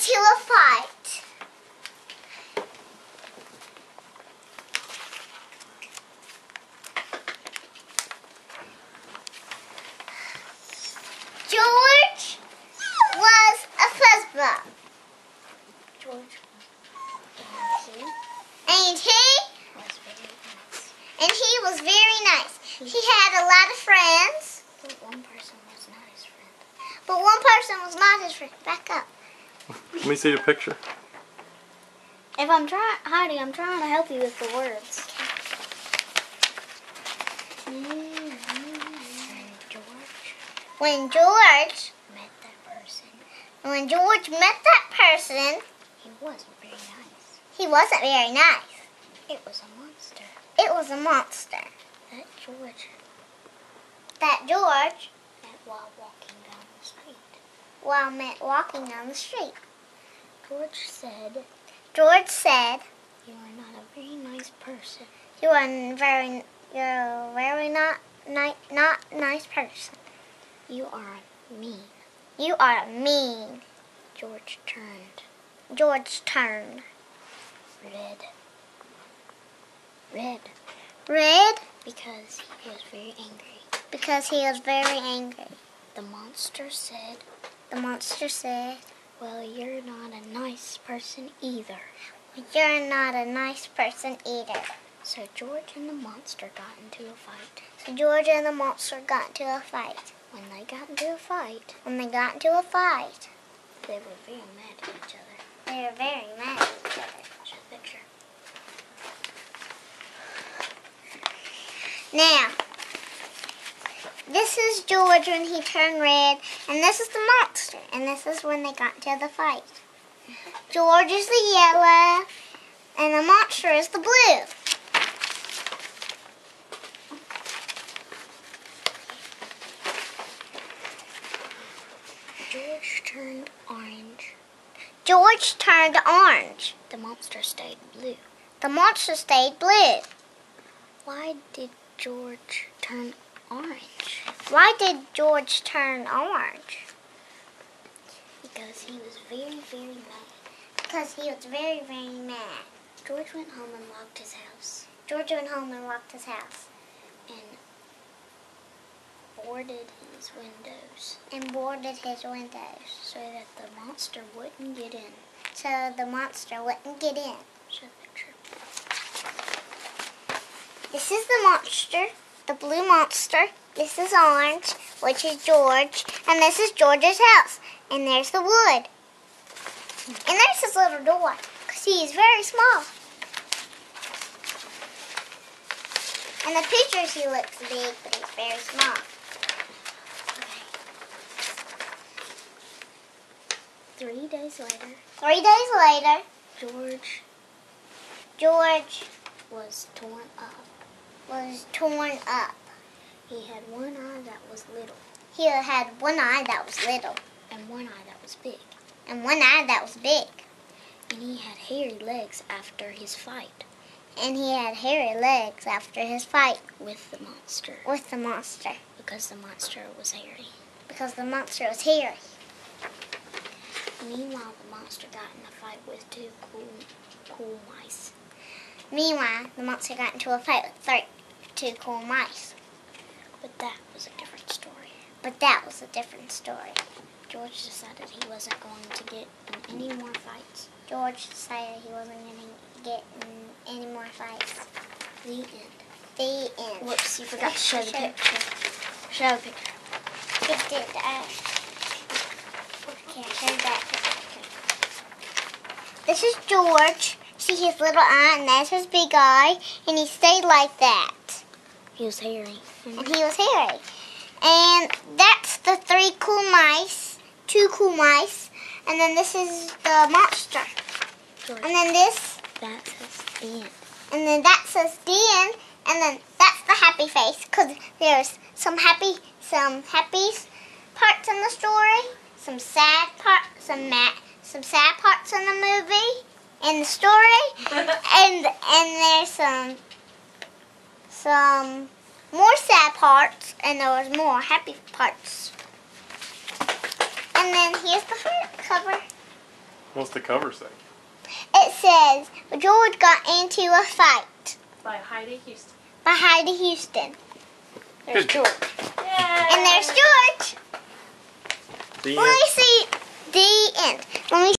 into a fight. George was a fuzzball. George. And he was very nice. He had a lot of friends. But one person was not his friend. But one person was not his friend. Back up. Let me see the picture. If I'm trying, Heidi, I'm trying to help you with the words. When George met that person, he wasn't very nice. He wasn't very nice. It was a monster. It was a monster. That George met while walking down the street. Walking down the street. George said, "You are not a very nice person." You're a very not nice person. You are mean. You are mean. George turned red. Red? Because he was very angry. Because he was very angry. The monster said, "Well, you're not a nice person either." You're not a nice person either. So George and the monster got into a fight. When they got into a fight, They were very mad at each other. Show the picture. Now, this is George when he turned red, and this is the monster, and this is when they got into the fight. George is the yellow, and the monster is the blue. George turned orange. The monster stayed blue. Why did George turn orange? Because he was very, very mad. George went home and locked his house. And boarded his windows. So that the monster wouldn't get in. Show the picture. This is the monster, the blue monster. This is orange, which is George. And this is George's house. And there's the wood. And there's his little door, because he is very small. In the pictures he looks big, but he's very small. Okay. 3 days later, George was torn up. He had one eye that was little. And one eye that was big. And he had hairy legs after his fight. With the monster. Because the monster was hairy. Meanwhile, the monster got in a fight with two cool mice. Two cool mice. But that was a different story. George decided he wasn't going to get in any more fights. The end. Whoops, you forgot to show the picture. Show the picture. This is George. See his little eye, and that's his big eye, and he stayed like that. He was hairy. And that's the two cool mice, and then this is the monster. George. And then this. That says the end. And then that says the end, and then that's the happy face, because there's some happy parts in the story, some sad parts in the movie, in the story, and there's some more sad parts, and there was more happy parts. And then here's the front cover. What's the cover say? It says, George got into a fight By Heidi Houston. by Heidi Houston. There's Good. George. Yay! And there's George. The Let me see the end. Let me